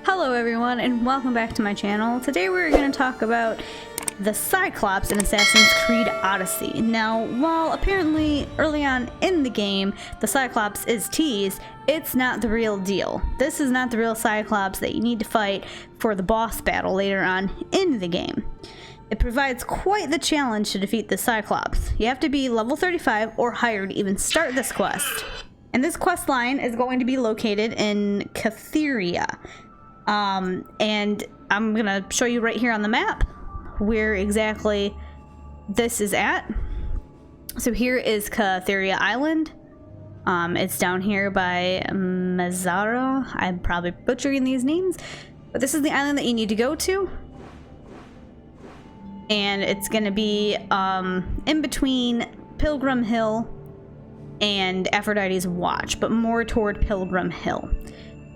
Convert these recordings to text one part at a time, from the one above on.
Hello everyone and welcome back to my channel. Today we're going to talk about the Cyclops in Assassin's Creed Odyssey. Now, while apparently early on in the game the Cyclops is teased, it's not the real deal. This is not the real Cyclops that you need to fight for the boss battle later on in the game. It provides quite the challenge to defeat the Cyclops. You have to be level 35 or higher to even start this quest. And this quest line is going to be located in Cytheria. And I'm gonna show you right here on the map where exactly this is at. So here is Cytheria Island. It's down here by Mazzara. I'm probably butchering these names, but this is the island that you need to go to. And it's gonna be in between Pilgrim Hill and Aphrodite's Watch, but more toward Pilgrim Hill.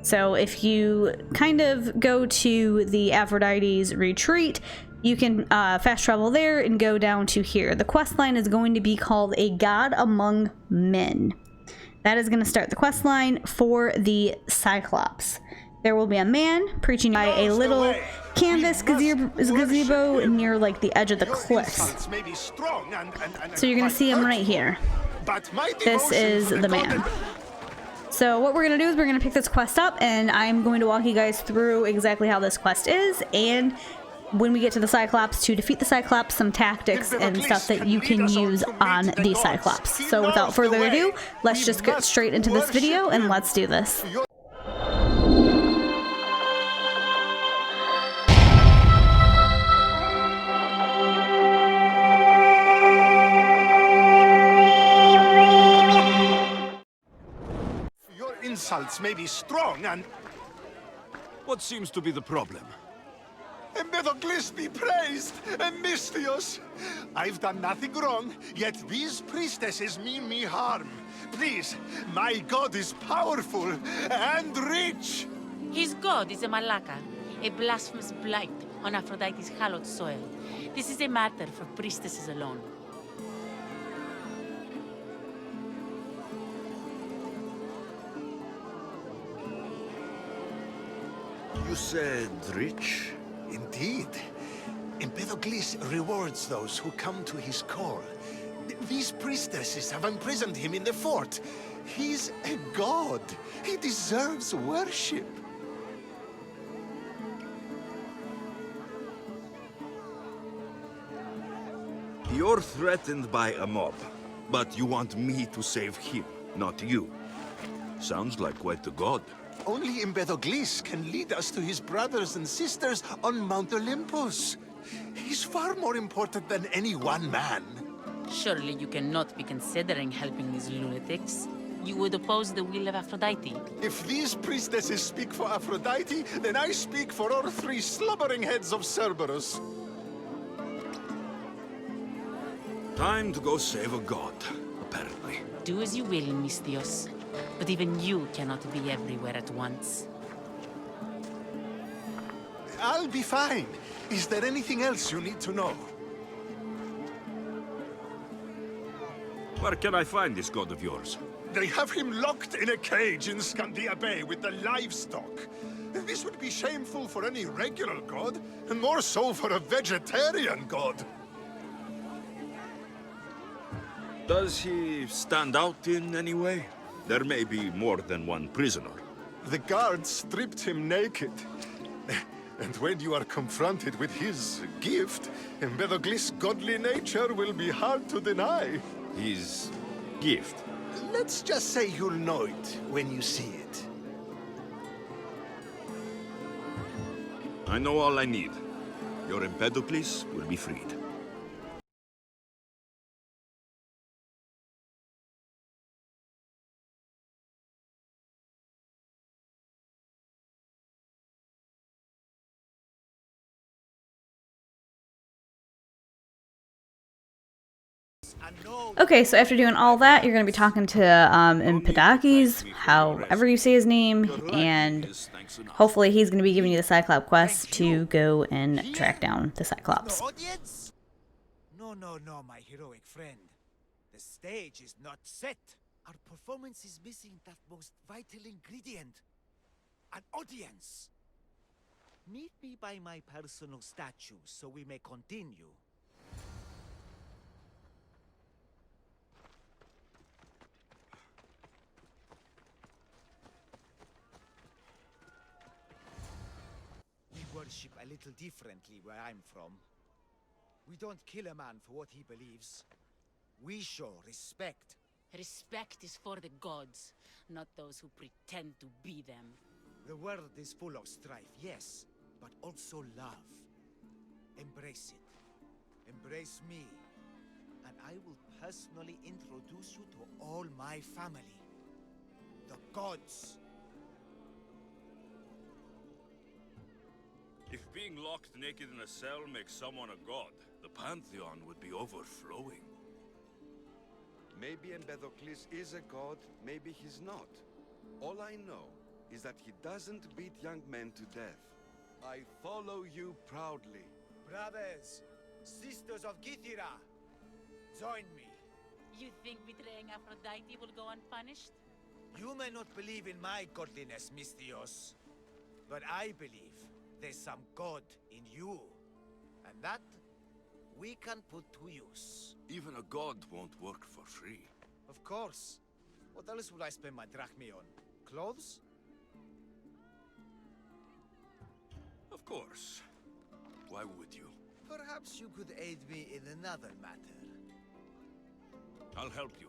So if you kind of go to the Aphrodite's retreat, you can fast travel there and go down to here. The quest line is going to be called A God Among Men. That is going to start the quest line for the Cyclops. There will be a man preaching by a little canvas gazebo near like the edge of the cliffs. So you're going to see him right here. This is the man. So what we're going to do is we're going to pick this quest up, and I'm going to walk you guys through exactly how this quest is, and when we get to the Cyclops, to defeat the Cyclops, some tactics and stuff that you can use on the Cyclops. So without further ado, let's just get straight into this video and let's do this. Insults may be strong and... What seems to be the problem? Empedocles be praised, and Mystios! I've done nothing wrong, yet these priestesses mean me harm. Please, my god is powerful and rich! His god is a malaka, a blasphemous blight on Aphrodite's hallowed soil. This is a matter for priestesses alone. You said rich? Indeed. Empedocles rewards those who come to his call. These priestesses have imprisoned him in the fort. He's a god. He deserves worship. You're threatened by a mob, but you want me to save him, not you. Sounds like quite the god. Only Empedocles can lead us to his brothers and sisters on Mount Olympus. He's far more important than any one man. Surely you cannot be considering helping these lunatics. You would oppose the will of Aphrodite. If these priestesses speak for Aphrodite, then I speak for all three slubbering heads of Cerberus. Time to go save a god, apparently. Do as you will, Mystios. But even you cannot be everywhere at once. I'll be fine. Is there anything else you need to know? Where can I find this god of yours? They have him locked in a cage in Scandia Bay with the livestock. This would be shameful for any regular god, and more so for a vegetarian god. Does he stand out in any way? There may be more than one prisoner. The guards stripped him naked. And when you are confronted with his gift, Empedocles' godly nature will be hard to deny. His gift? Let's just say you'll know it when you see it. I know all I need. Your Empedocles will be freed. Okay, so after doing all that, you're going to be talking to Empedocles, however you say his name, and hopefully he's going to be giving you the Cyclops quest to go and track down the Cyclops. No, my heroic friend. The stage is not set. Our performance is missing that most vital ingredient. An audience. Meet me by my personal statue so we may continue. We worship a little differently where I'm from. We don't kill a man for what he believes. We show respect. Respect is for the gods, not those who pretend to be them. The world is full of strife, yes, but also love. Embrace it. Embrace me. And I will personally introduce you to all my family. The gods. If being locked naked in a cell makes someone a god, the Pantheon would be overflowing. Maybe Empedocles is a god, maybe he's not. All I know is that he doesn't beat young men to death. I follow you proudly. Brothers, sisters of Gythira, join me. You think betraying Aphrodite will go unpunished? You may not believe in my godliness, Misthios, but I believe there's some god in you. And that we can put to use. Even a god won't work for free. Of course. What else would I spend my drachmae on? Clothes? Of course. Why would you? Perhaps you could aid me in another matter. I'll help you.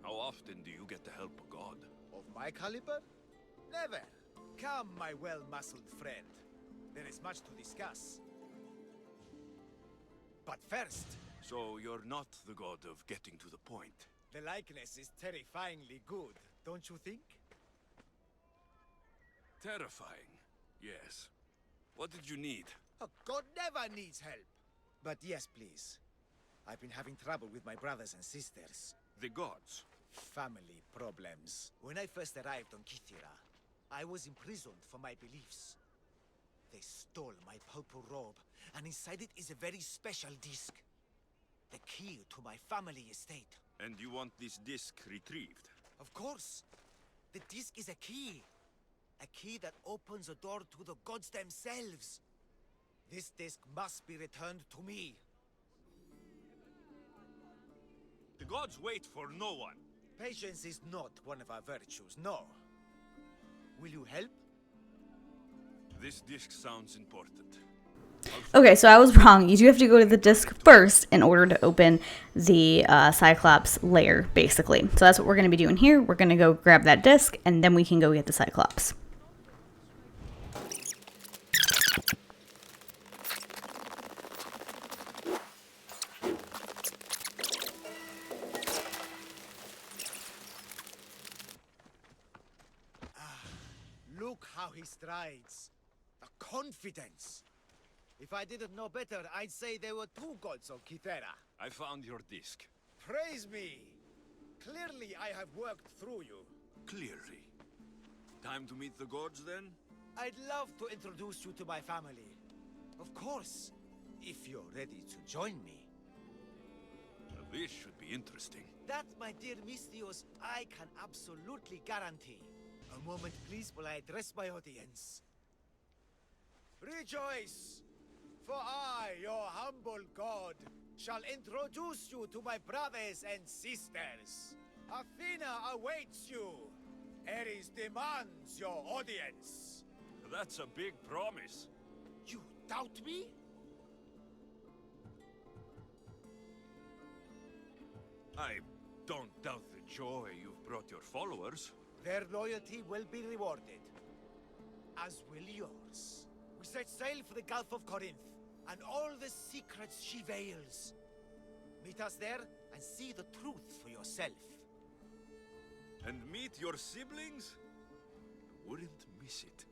How often do you get to help a god? Of my caliber? Never. Come, my well-muscled friend. There is much to discuss. But first, So you're not the god of getting to the point. the likeness is terrifyingly good, don't you think? Terrifying, yes. What did you need? A god never needs help. But yes, please. I've been having trouble with my brothers and sisters. The gods. Family problems. When I first arrived on Kythera, I was imprisoned for my beliefs. They stole my purple robe, and inside it is a very special disc. The key to my family estate. And you want this disc retrieved? Of course. The disc is a key. A key that opens a door to the gods themselves. This disc must be returned to me. The gods wait for no one. Patience is not one of our virtues, no. Will you help? This disc sounds important. Okay, so I was wrong. You do have to go to the disc first in order to open the Cyclops lair, basically. So that's what we're going to be doing here. We're going to go grab that disc, and then we can go get the Cyclops. Look how he strides. The confidence. If I didn't know better, I'd say there were two gods of Kythera. I found your disc. Praise me! Clearly I have worked through you. Clearly. Time to meet the gods, then? I'd love to introduce you to my family. Of course, if you're ready to join me. Well, this should be interesting. That, my dear Misthios, I can absolutely guarantee. A moment, please, while I address my audience. Rejoice! For I, your humble god, shall introduce you to my brothers and sisters. Athena awaits you. Ares demands your audience. That's a big promise. You doubt me? I don't doubt the joy you've brought your followers. Their loyalty will be rewarded. As will yours. We set sail for the Gulf of Corinth, and all the secrets she veils. Meet us there, and see the truth for yourself. And meet your siblings? Wouldn't miss it.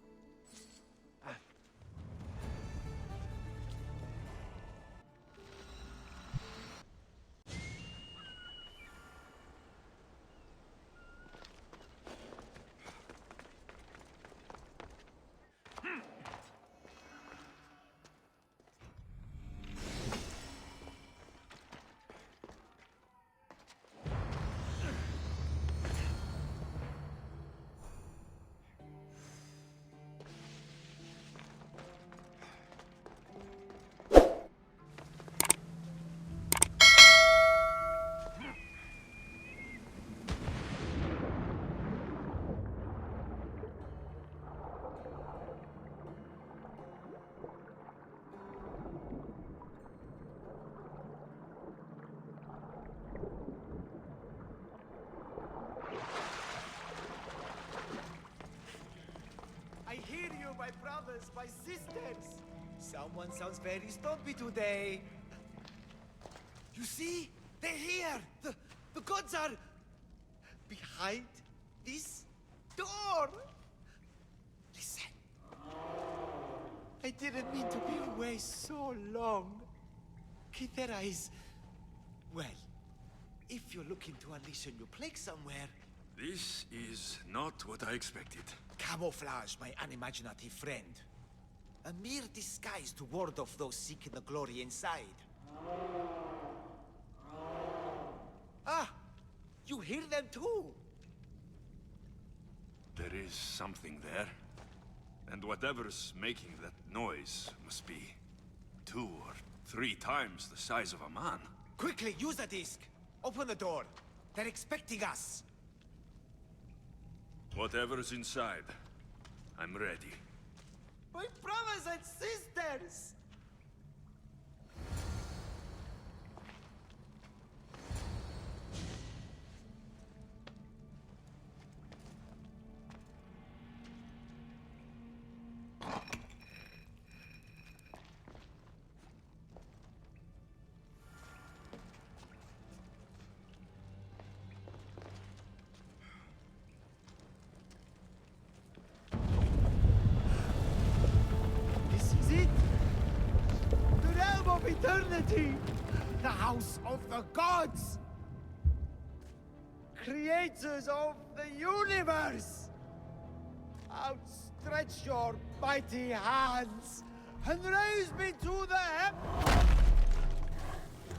my brothers, my sisters. Someone sounds very stumpy today. You see? They're here! The gods are... behind this door! Listen. I didn't mean to be away so long. Kythera is... well, if you're looking to unleash a new plague somewhere... This is not what I expected. Camouflage, my unimaginative friend. A mere disguise to ward off those seeking the glory inside. Ah! You hear them too! There is something there. And whatever's making that noise must be 2 or 3 times the size of a man. Quickly, use the disc! Open the door! They're expecting us! Whatever's inside, I'm ready. My brothers and sisters! This is it! The realm of eternity! The house of the gods! Creators of the universe! Outstretch your mighty hands and raise me to the heavens!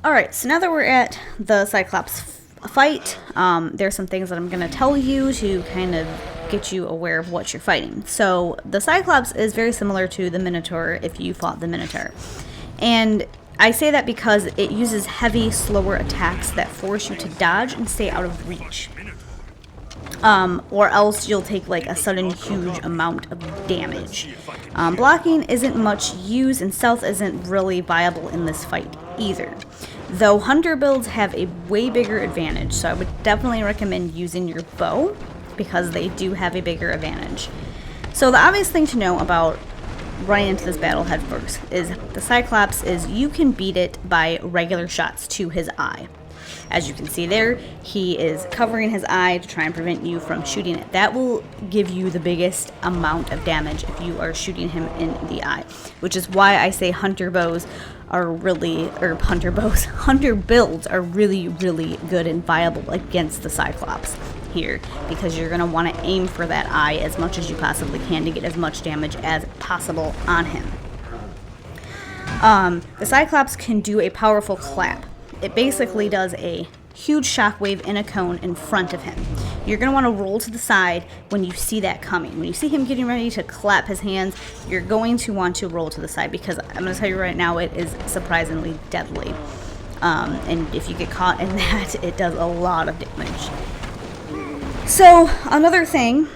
Alright, so now that we're at the Cyclops fight, there's some things that I'm going to tell you to kind of get you aware of what you're fighting. So, the Cyclops is very similar to the Minotaur if you fought the Minotaur. And I say that because it uses heavy, slower attacks that force you to dodge and stay out of reach. Or else you'll take like a sudden huge amount of damage. Blocking isn't much used and stealth isn't really viable in this fight either. Though hunter builds have a way bigger advantage, so I would definitely recommend using your bow because they do have a bigger advantage. So the obvious thing to know about running into this battle head first is the Cyclops is you can beat it by regular shots to his eye. As you can see there, he is covering his eye to try and prevent you from shooting it. That will give you the biggest amount of damage if you are shooting him in the eye, which is why I say hunter builds are really good and viable against the Cyclops here, because you're going to want to aim for that eye as much as you possibly can to get as much damage as possible on him. The Cyclops can do a powerful clap. It basically does a huge shockwave in a cone in front of him. You're going to want to roll to the side when you see that coming. When you see him getting ready to clap his hands, you're going to want to roll to the side because I'm going to tell you right now, it is surprisingly deadly. And if you get caught in that, it does a lot of damage. So, another thing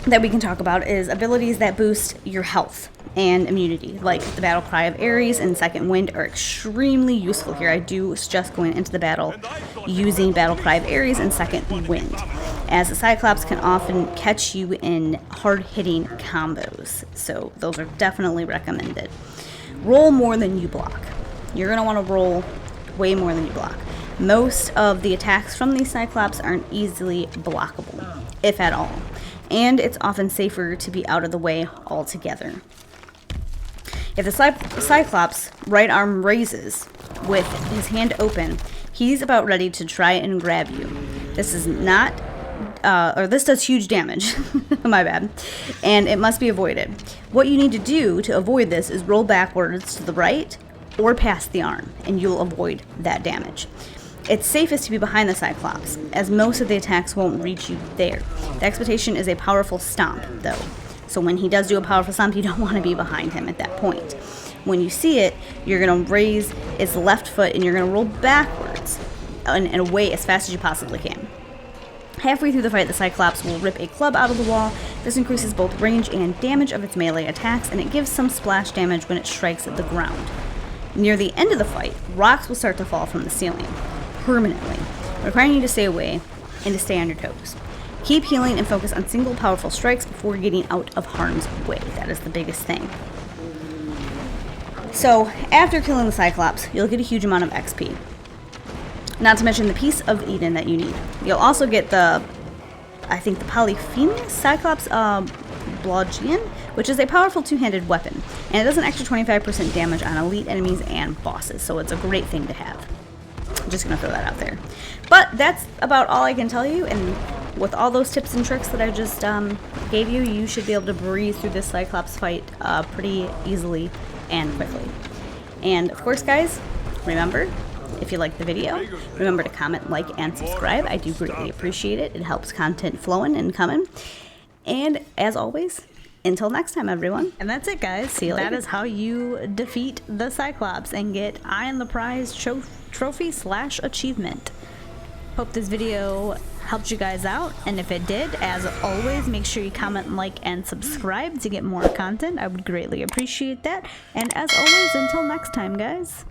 that we can talk about is abilities that boost your health and immunity, like the Battle Cry of Ares and Second Wind are extremely useful here. I do suggest going into the battle using Battle Cry of Ares and Second Wind, as the Cyclops can often catch you in hard-hitting combos, so those are definitely recommended. Roll more than you block. You're going to want to roll way more than you block. Most of the attacks from these Cyclops aren't easily blockable, if at all, and it's often safer to be out of the way altogether. If the Cyclops' right arm raises with his hand open, he's about ready to try and grab you. This is not, this does huge damage, my bad, and it must be avoided. What you need to do to avoid this is roll backwards to the right or past the arm, and you'll avoid that damage. It's safest to be behind the Cyclops, as most of the attacks won't reach you there. The expectation is a powerful stomp, though. So when he does do a powerful stomp, you don't want to be behind him at that point. When you see it, you're going to raise its left foot and you're going to roll backwards and away as fast as you possibly can. Halfway through the fight, the Cyclops will rip a club out of the wall. This increases both range and damage of its melee attacks, and it gives some splash damage when it strikes at the ground. Near the end of the fight, rocks will start to fall from the ceiling, permanently, requiring you to stay away and to stay on your toes. Keep healing and focus on single powerful strikes before getting out of harm's way. That is the biggest thing. So, after killing the Cyclops, you'll get a huge amount of XP. Not to mention the piece of Eden that you need. You'll also get the, I think, the Polyphemus Cyclops Blodgeen, which is a powerful two-handed weapon. And it does an extra 25% damage on elite enemies and bosses, so it's a great thing to have. I'm just going to throw that out there. But that's about all I can tell you, and with all those tips and tricks that I just gave you, you should be able to breeze through this Cyclops fight pretty easily and quickly. And of course, guys, remember, if you like the video, remember to comment, like, and subscribe. I do greatly appreciate it. It helps content flowing and coming. And as always, until next time, everyone. And that's it, guys. See you later. That is how you defeat the Cyclops and get Eye on the Prize trophy/achievement. Hope this video helped you guys out, and if it did, as always, make sure you comment, like, and subscribe to get more content. I would greatly appreciate that. And as always, until next time, guys.